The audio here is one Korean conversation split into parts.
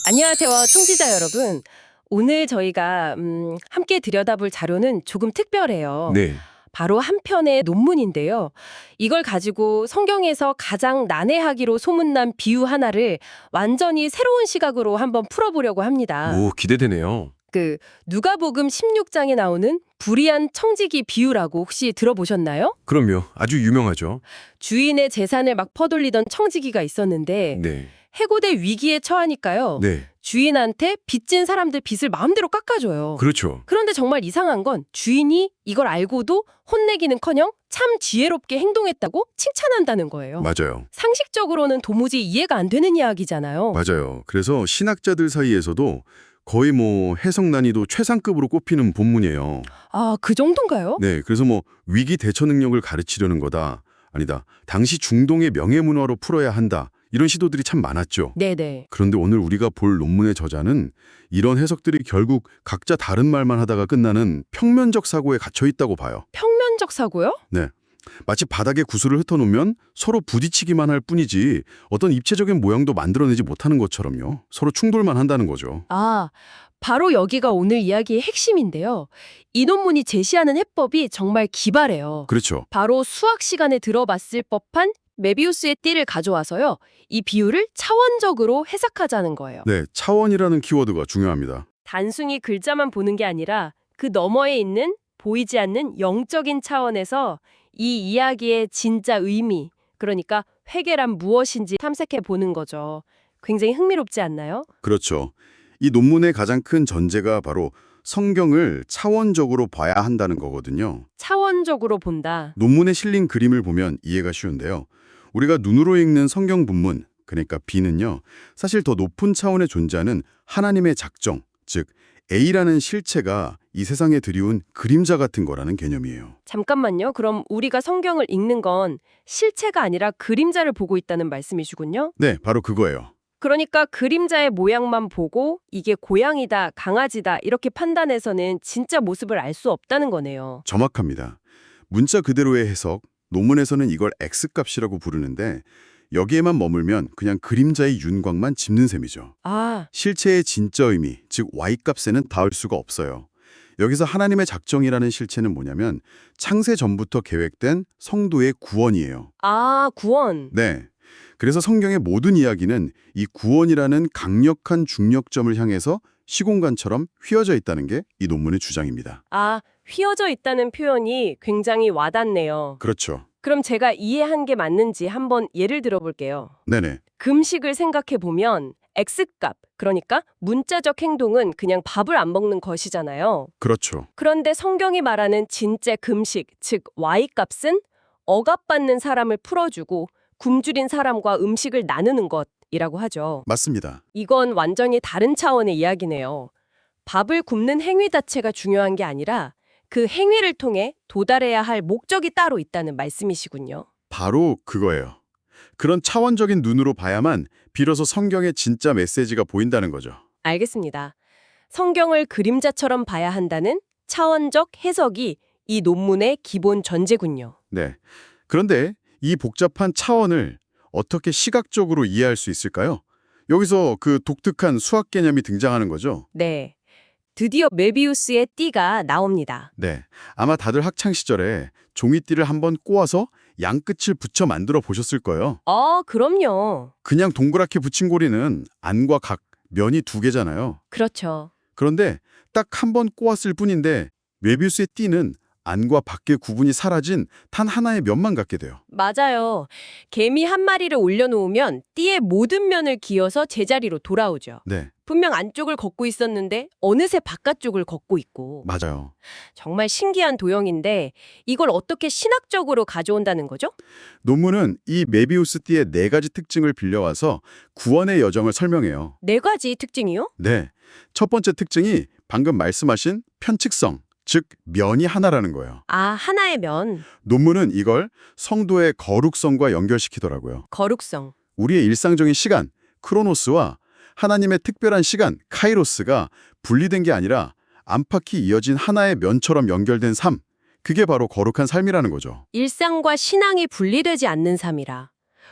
안녕하세요, 청취자 여러분. 오늘 저희가 함께 들여다볼 자료는 조금 특별해요. 네, 바로 한 편의 논문인데요. 이걸 가지고 성경에서 가장 난해하기로 소문난 비유 하나를 완전히 새로운 시각으로 한번 풀어보려고 합니다. 오, 기대되네요. 누가복음 16장에 나오는 불의한 청지기 비유라고 혹시 들어보셨나요? 그럼요. 아주 유명하죠. 주인의 재산을 막 퍼돌리던 청지기가 있었는데 네, 해고될 위기에 처하니까요. 네, 주인한테 빚진 사람들 빚을 마음대로 깎아줘요. 그렇죠. 그런데 정말 이상한 건 주인이 이걸 알고도 혼내기는커녕 참 지혜롭게 행동했다고 칭찬한다는 거예요. 맞아요. 상식적으로는 도무지 이해가 안 되는 이야기잖아요. 맞아요. 그래서 신학자들 사이에서도 거의 해석 난이도 최상급으로 꼽히는 본문이에요. 아, 그 정도인가요? 네, 그래서 위기 대처 능력을 가르치려는 거다. 아니다. 당시 중동의 명예문화로 풀어야 한다. 이런 시도들이 참 많았죠. 네네. 그런데 오늘 우리가 볼 논문의 저자는 이런 해석들이 결국 각자 다른 말만 하다가 끝나는 평면적 사고에 갇혀 있다고 봐요. 평면적 사고요? 네. 마치 바닥에 구슬을 흩어놓으면 서로 부딪히기만 할 뿐이지 어떤 입체적인 모양도 만들어내지 못하는 것처럼요. 서로 충돌만 한다는 거죠. 아, 바로 여기가 오늘 이야기의 핵심인데요. 이 논문이 제시하는 해법이 정말 기발해요. 그렇죠. 바로 수학 시간에 들어봤을 법한 메비우스의 띠를 가져와서요. 이 비율을 차원적으로 해석하자는 거예요. 네, 차원이라는 키워드가 중요합니다. 단순히 글자만 보는 게 아니라 그 너머에 있는 보이지 않는 영적인 차원에서 이 이야기의 진짜 의미, 그러니까 회계란 무엇인지 탐색해 보는 거죠. 굉장히 흥미롭지 않나요? 그렇죠. 이 논문의 가장 큰 전제가 바로 성경을 차원적으로 봐야 한다는 거거든요. 차원적으로 본다. 논문에 실린 그림을 보면 이해가 쉬운데요. 우리가 눈으로 읽는 성경 본문, 그러니까 B는요, 사실 더 높은 차원에 존재하는 하나님의 작정, 즉 A라는 실체가 이 세상에 들이운 그림자 같은 거라는 개념이에요. 잠깐만요. 그럼 우리가 성경을 읽는 건 실체가 아니라 그림자를 보고 있다는 말씀이시군요. 네, 바로 그거예요. 그러니까 그림자의 모양만 보고 이게 고양이다, 강아지다 이렇게 판단해서는 진짜 모습을 알 수 없다는 거네요. 정확합니다. 문자 그대로의 해석, 논문에서는 이걸 X값이라고 부르는데 여기에만 머물면 그냥 그림자의 윤곽만 짚는 셈이죠. 아, 실체의 진짜 의미, 즉 Y값에는 닿을 수가 없어요. 여기서 하나님의 작정이라는 실체는 뭐냐면 창세 전부터 계획된 성도의 구원이에요. 구원. 네. 그래서 성경의 모든 이야기는 이 구원이라는 강력한 중력점을 향해서 시공간처럼 휘어져 있다는 게 이 논문의 주장입니다. 휘어져 있다는 표현이 굉장히 와닿네요. 그렇죠. 그럼 제가 이해한 게 맞는지 한번 예를 들어볼게요. 네네. 금식을 생각해 보면 X값, 그러니까 문자적 행동은 그냥 밥을 안 먹는 것이잖아요. 그렇죠. 그런데 성경이 말하는 진짜 금식, 즉 Y값은 억압받는 사람을 풀어주고 굶주린 사람과 음식을 나누는 것이라고 하죠. 맞습니다. 이건 완전히 다른 차원의 이야기네요. 밥을 굶는 행위 자체가 중요한 게 아니라 그 행위를 통해 도달해야 할 목적이 따로 있다는 말씀이시군요. 바로 그거예요. 그런 차원적인 눈으로 봐야만 비로소 성경의 진짜 메시지가 보인다는 거죠. 알겠습니다. 성경을 그림자처럼 봐야 한다는 차원적 해석이 이 논문의 기본 전제군요. 네. 그런데 이 복잡한 차원을 어떻게 시각적으로 이해할 수 있을까요? 여기서 그 독특한 수학 개념이 등장하는 거죠. 네. 드디어 메비우스의 띠가 나옵니다. 네. 아마 다들 학창 시절에 종이띠를 한번 꼬아서 양끝을 붙여 만들어 보셨을 거예요. 그럼요. 그냥 동그랗게 붙인 고리는 안과 각, 면이 두 개잖아요. 그렇죠. 그런데 딱 한 번 꼬았을 뿐인데 메비우스의 띠는 안과 밖의 구분이 사라진 단 하나의 면만 갖게 돼요. 맞아요. 개미 한 마리를 올려놓으면 띠의 모든 면을 기어서 제자리로 돌아오죠. 네, 분명 안쪽을 걷고 있었는데 어느새 바깥쪽을 걷고 있고. 맞아요. 정말 신기한 도형인데 이걸 어떻게 신학적으로 가져온다는 거죠? 논문은 이 메비우스 띠의 네 가지 특징을 빌려와서 구원의 여정을 설명해요. 네 가지 특징이요? 네, 첫 번째 특징이 방금 말씀하신 편측성, 즉 면이 하나라는 거예요. 하나의 면, 논문은 이걸 성도의 거룩성과 연결시키더라고요. 거룩성. 우리의 일상적인 시간, 크로노스와 하나님의 특별한 시간, 카이로스가 분리된 게 아니라 안팎이 이어진 하나의 면처럼 연결된 삶, 그게 바로 거룩한 삶이라는 거죠. 일상과 신앙이 분리되지 않는 삶이라.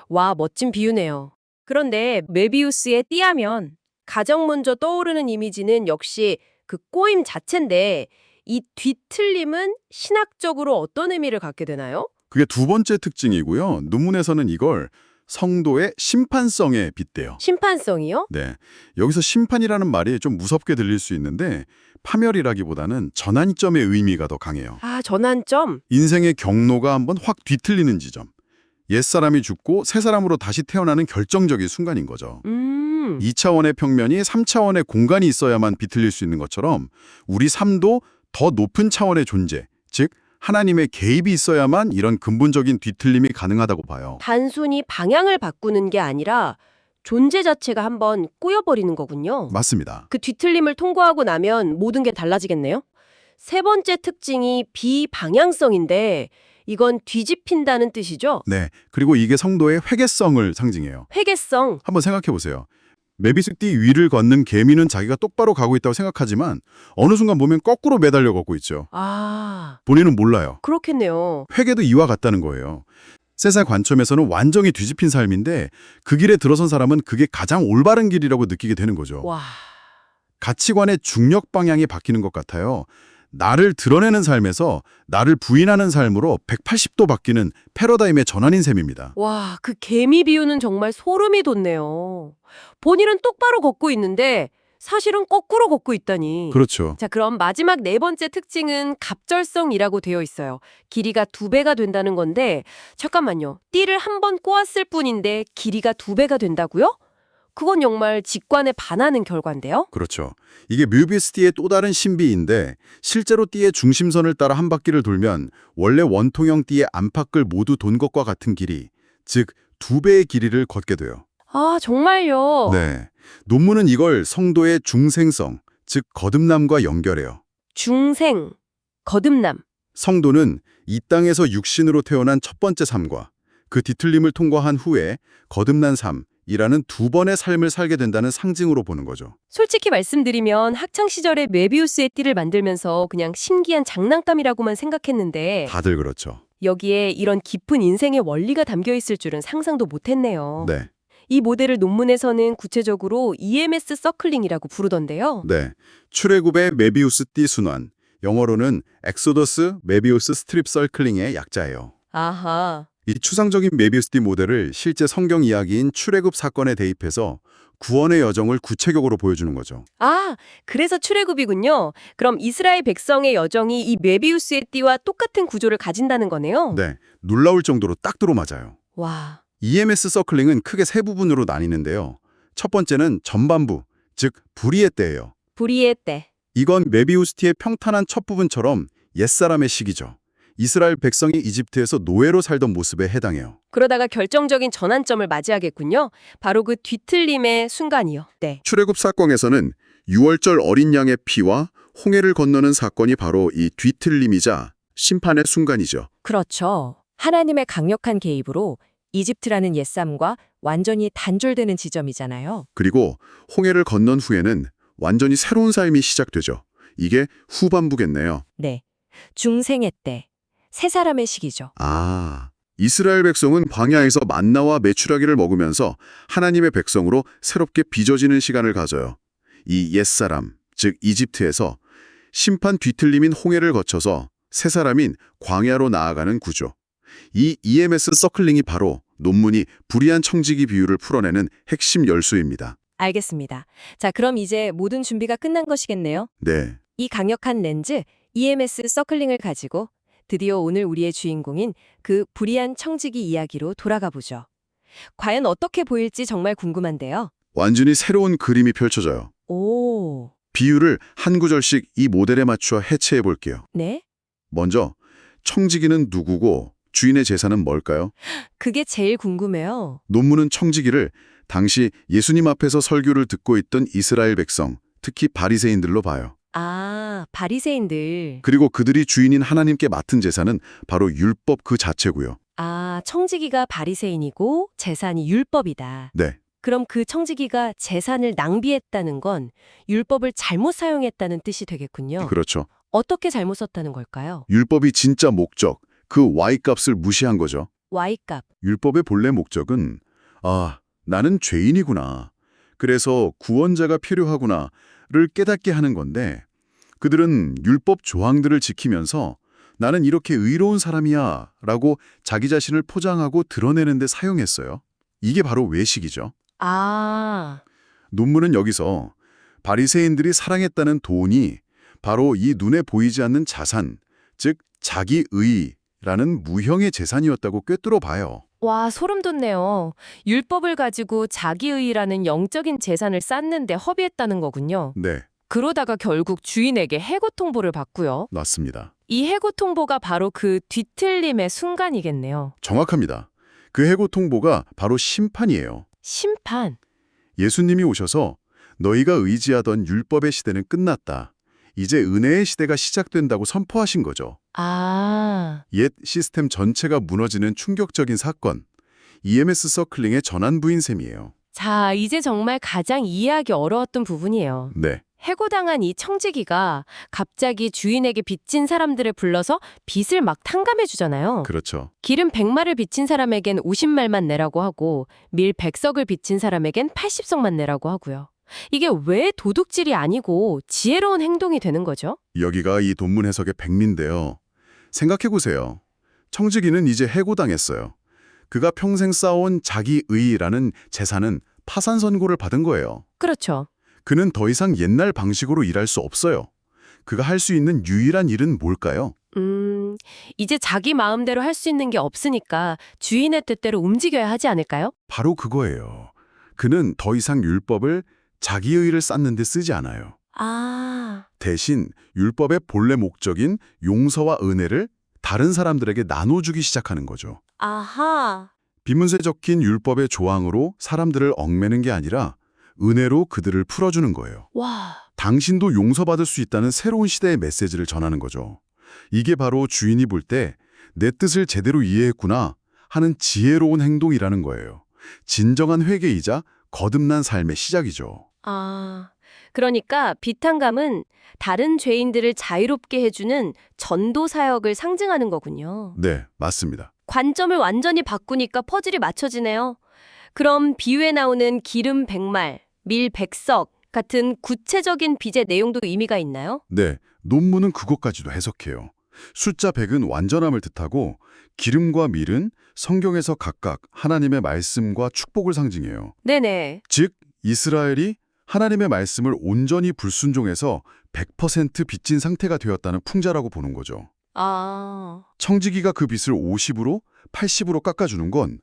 와, 멋진 비유네요. 그런데 메비우스의 띠하면 가장 먼저 떠오르는 이미지는 역시 그 꼬임 자체인데 이 뒤틀림은 신학적으로 어떤 의미를 갖게 되나요? 그게 두 번째 특징이고요. 논문에서는 이걸 성도의 심판성에 빗대요. 심판성이요? 네, 여기서 심판이라는 말이 좀 무섭게 들릴 수 있는데 파멸이라기보다는 전환점의 의미가 더 강해요. 아, 전환점? 인생의 경로가 한번 확 뒤틀리는 지점. 옛사람이 죽고 새 사람으로 다시 태어나는 결정적인 순간인 거죠. 2차원의 평면이 3차원의 공간이 있어야만 비틀릴 수 있는 것처럼 우리 삶도 더 높은 차원의 존재, 즉 하나님의 개입이 있어야만 이런 근본적인 뒤틀림이 가능하다고 봐요. 단순히 방향을 바꾸는 게 아니라 존재 자체가 한번 꼬여버리는 거군요. 맞습니다. 그 뒤틀림을 통과하고 나면 모든 게 달라지겠네요? 세 번째 특징이 비방향성인데 이건 뒤집힌다는 뜻이죠? 네, 그리고 이게 성도의 회개성을 상징해요. 회개성. 한번 생각해 보세요. 메비스띠 위를 걷는 개미는 자기가 똑바로 가고 있다고 생각하지만 어느 순간 보면 거꾸로 매달려 걷고 있죠. 아, 본인은 몰라요. 그렇겠네요. 회개도 이와 같다는 거예요. 세상 관점에서는 완전히 뒤집힌 삶인데 그 길에 들어선 사람은 그게 가장 올바른 길이라고 느끼게 되는 거죠. 와, 가치관의 중력 방향이 바뀌는 것 같아요. 나를 드러내는 삶에서 나를 부인하는 삶으로 180도 바뀌는 패러다임의 전환인 셈입니다. 와, 그 개미 비유는 정말 소름이 돋네요. 본인은 똑바로 걷고 있는데 사실은 거꾸로 걷고 있다니. 그렇죠. 자, 그럼 마지막 네 번째 특징은 갑절성이라고 되어 있어요. 길이가 2배가 된다는 건데 잠깐만요. 띠를 한 번 꼬았을 뿐인데 길이가 2배가 된다고요? 그건 정말 직관에 반하는 결과인데요. 그렇죠. 이게 뮤비스띠의 또 다른 신비인데 실제로 띠의 중심선을 따라 한 바퀴를 돌면 원래 원통형 띠의 안팎을 모두 돈 것과 같은 길이, 즉 2배의 길이를 걷게 돼요. 아, 정말요? 네. 논문은 이걸 성도의 중생성, 즉 거듭남과 연결해요. 중생, 거듭남. 성도는 이 땅에서 육신으로 태어난 첫 번째 삶과 그 뒤틀림을 통과한 후에 거듭난 삶이라는 두 번의 삶을 살게 된다는 상징으로 보는 거죠. 솔직히 말씀드리면 학창시절에 메비우스의 띠를 만들면서 그냥 신기한 장난감이라고만 생각했는데 다들 그렇죠. 여기에 이런 깊은 인생의 원리가 담겨 있을 줄은 상상도 못했네요. 네. 이 모델을 논문에서는 구체적으로 EMS 서클링이라고 부르던데요. 네. 출애굽의 메비우스 띠 순환, 영어로는 엑소더스 메비우스 스트립 서클링의 약자예요. 아하. 이 추상적인 메비우스 띠 모델을 실제 성경 이야기인 출애굽 사건에 대입해서 구원의 여정을 구체적으로 보여주는 거죠. 아, 그래서 출애굽이군요. 그럼 이스라엘 백성의 여정이 이 메비우스의 띠와 똑같은 구조를 가진다는 거네요. 네. 놀라울 정도로 딱 들어맞아요. 와. EMS 서클링은 크게 세 부분으로 나뉘는데요. 첫 번째는 전반부, 즉 불의의 때예요. 불의의 때. 이건 메비우스티의 평탄한 첫 부분처럼 옛사람의 시기죠. 이스라엘 백성이 이집트에서 노예로 살던 모습에 해당해요. 그러다가 결정적인 전환점을 맞이하겠군요. 바로 그 뒤틀림의 순간이요. 네. 출애굽 사건에서는 6월절 어린 양의 피와 홍해를 건너는 사건이 바로 이 뒤틀림이자 심판의 순간이죠. 그렇죠. 하나님의 강력한 개입으로 이집트라는 옛삶과 완전히 단절되는 지점이잖아요. 그리고 홍해를 건넌 후에는 완전히 새로운 삶이 시작되죠. 이게 후반부겠네요. 네. 중생의 때, 새 사람의 시기죠. 아, 이스라엘 백성은 광야에서 만나와 메추라기를 먹으면서 하나님의 백성으로 새롭게 빚어지는 시간을 가져요. 이 옛사람, 즉 이집트에서 심판 뒤틀림인 홍해를 거쳐서 새 사람인 광야로 나아가는 구조. 이 EMS 서클링이 바로 논문이 불의한 청지기 비유를 풀어내는 핵심 열쇠입니다. 알겠습니다. 자, 그럼 이제 모든 준비가 끝난 것이겠네요. 네, 이 강력한 렌즈, EMS 서클링을 가지고 드디어 오늘 우리의 주인공인 그 불의한 청지기 이야기로 돌아가 보죠. 과연 어떻게 보일지 정말 궁금한데요. 완전히 새로운 그림이 펼쳐져요. 오, 비유를 한 구절씩 이 모델에 맞추어 해체해 볼게요. 네? 먼저 청지기는 누구고 주인의 제사는 뭘까요? 그게 제일 궁금해요. 논문은 청지기를 당시 예수님 앞에서 설교를 듣고 있던 이스라엘 백성, 특히 바리새인들로 봐요. 아, 바리새인들. 그리고 그들이 주인인 하나님께 맡은 제사는 바로 율법 그 자체고요. 아, 청지기가 바리새인이고 재산이 율법이다. 네, 그럼 그 청지기가 재산을 낭비했다는 건 율법을 잘못 사용했다는 뜻이 되겠군요. 그렇죠. 어떻게 잘못 썼다는 걸까요? 율법이 진짜 목적, 그 Y값을 무시한 거죠. Y값. 율법의 본래 목적은 나는 죄인이구나. 그래서 구원자가 필요하구나를 깨닫게 하는 건데 그들은 율법 조항들을 지키면서 나는 이렇게 의로운 사람이야 라고 자기 자신을 포장하고 드러내는 데 사용했어요. 이게 바로 외식이죠. 아, 논문은 여기서 바리새인들이 사랑했다는 돈이 바로 이 눈에 보이지 않는 자산, 즉 자기의라는 무형의 재산이었다고 꿰뚫어 봐요. 와, 소름 돋네요. 율법을 가지고 자기의라는 영적인 재산을 쌓는데 허비했다는 거군요. 네, 그러다가 결국 주인에게 해고 통보를 받고요. 맞습니다. 이 해고 통보가 바로 그 뒤틀림의 순간이겠네요. 정확합니다. 그 해고 통보가 바로 심판이에요. 심판. 예수님이 오셔서 너희가 의지하던 율법의 시대는 끝났다. 이제 은혜의 시대가 시작된다고 선포하신 거죠. 아, 옛 시스템 전체가 무너지는 충격적인 사건. EMS 서클링의 전환부인 셈이에요. 자, 이제 정말 가장 이해하기 어려웠던 부분이에요. 네, 해고당한 이 청지기가 갑자기 주인에게 빚진 사람들을 불러서 빚을 막 탕감해 주잖아요. 그렇죠. 기름 100마를 빚진 사람에겐 50말만 내라고 하고 밀 100석을 빚진 사람에겐 80석만 내라고 하고요. 이게 왜 도둑질이 아니고 지혜로운 행동이 되는 거죠? 여기가 이 논문 해석의 백미인데요. 생각해보세요. 청지기는 이제 해고당했어요. 그가 평생 쌓아온 자기의라는 재산은 파산 선고를 받은 거예요. 그렇죠. 그는 더 이상 옛날 방식으로 일할 수 없어요. 그가 할 수 있는 유일한 일은 뭘까요? 이제 자기 마음대로 할 수 있는 게 없으니까 주인의 뜻대로 움직여야 하지 않을까요? 바로 그거예요. 그는 더 이상 율법을 자기의를 쌓는 데 쓰지 않아요. 아, 대신 율법의 본래 목적인 용서와 은혜를 다른 사람들에게 나눠주기 시작하는 거죠. 아하. 비문세 적힌 율법의 조항으로 사람들을 얽매는 게 아니라 은혜로 그들을 풀어주는 거예요. 와, 당신도 용서받을 수 있다는 새로운 시대의 메시지를 전하는 거죠. 이게 바로 주인이 볼 때 내 뜻을 제대로 이해했구나 하는 지혜로운 행동이라는 거예요. 진정한 회개이자 거듭난 삶의 시작이죠. 아. 그러니까 비탄감은 다른 죄인들을 자유롭게 해주는 전도 사역을 상징하는 거군요. 네, 맞습니다. 관점을 완전히 바꾸니까 퍼즐이 맞춰지네요. 그럼 비유에 나오는 기름 100말, 밀 100석 같은 구체적인 빚의 내용도 의미가 있나요? 네, 논문은 그것까지도 해석해요. 숫자 100은 완전함을 뜻하고 기름과 밀은 성경에서 각각 하나님의 말씀과 축복을 상징해요. 네네. 즉, 이스라엘이 하나님의 말씀을 온전히 불순종해서 100% 빚진 상태가 되었다는 풍자라고 보는 거죠. 아, 청지기가 그 빚을 50으로 80으로 깎아주는 건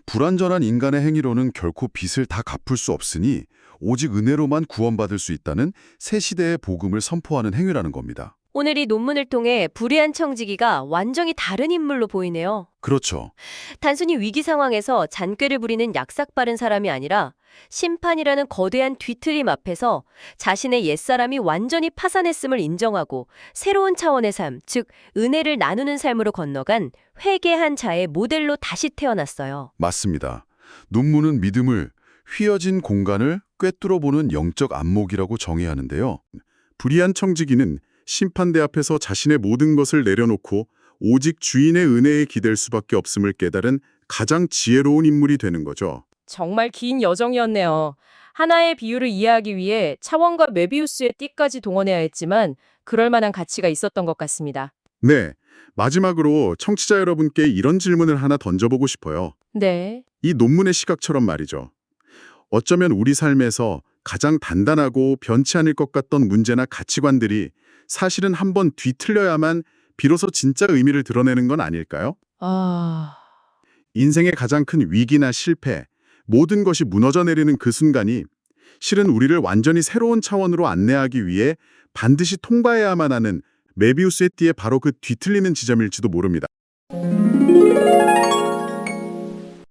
불완전한 인간의 행위로는 결코 빚을 다 갚을 수 없으니 오직 은혜로만 구원받을 수 있다는 새 시대의 복음을 선포하는 행위라는 겁니다. 오늘 이 논문을 통해 불의한 청지기가 완전히 다른 인물로 보이네요. 그렇죠. 단순히 위기 상황에서 잔꾀를 부리는 약삭빠른 사람이 아니라 심판이라는 거대한 뒤틀림 앞에서 자신의 옛사람이 완전히 파산했음을 인정하고 새로운 차원의 삶, 즉 은혜를 나누는 삶으로 건너간 회개한 자의 모델로 다시 태어났어요. 맞습니다. 논문은 믿음을 휘어진 공간을 꿰뚫어보는 영적 안목이라고 정의하는데요. 불의한 청지기는 심판대 앞에서 자신의 모든 것을 내려놓고 오직 주인의 은혜에 기댈 수밖에 없음을 깨달은 가장 지혜로운 인물이 되는 거죠. 정말 긴 여정이었네요. 하나의 비유를 이해하기 위해 차원과 메비우스의 띠까지 동원해야 했지만 그럴 만한 가치가 있었던 것 같습니다. 네, 마지막으로 청취자 여러분께 이런 질문을 하나 던져보고 싶어요. 네. 이 논문의 시각처럼 말이죠. 어쩌면 우리 삶에서 가장 단단하고 변치 않을 것 같던 문제나 가치관들이 사실은 한번 뒤틀려야만 비로소 진짜 의미를 드러내는 건 아닐까요? 인생의 가장 큰 위기나 실패, 모든 것이 무너져 내리는 그 순간이 실은 우리를 완전히 새로운 차원으로 안내하기 위해 반드시 통과해야만 하는 메비우스의 띠의 바로 그 뒤틀리는 지점일지도 모릅니다.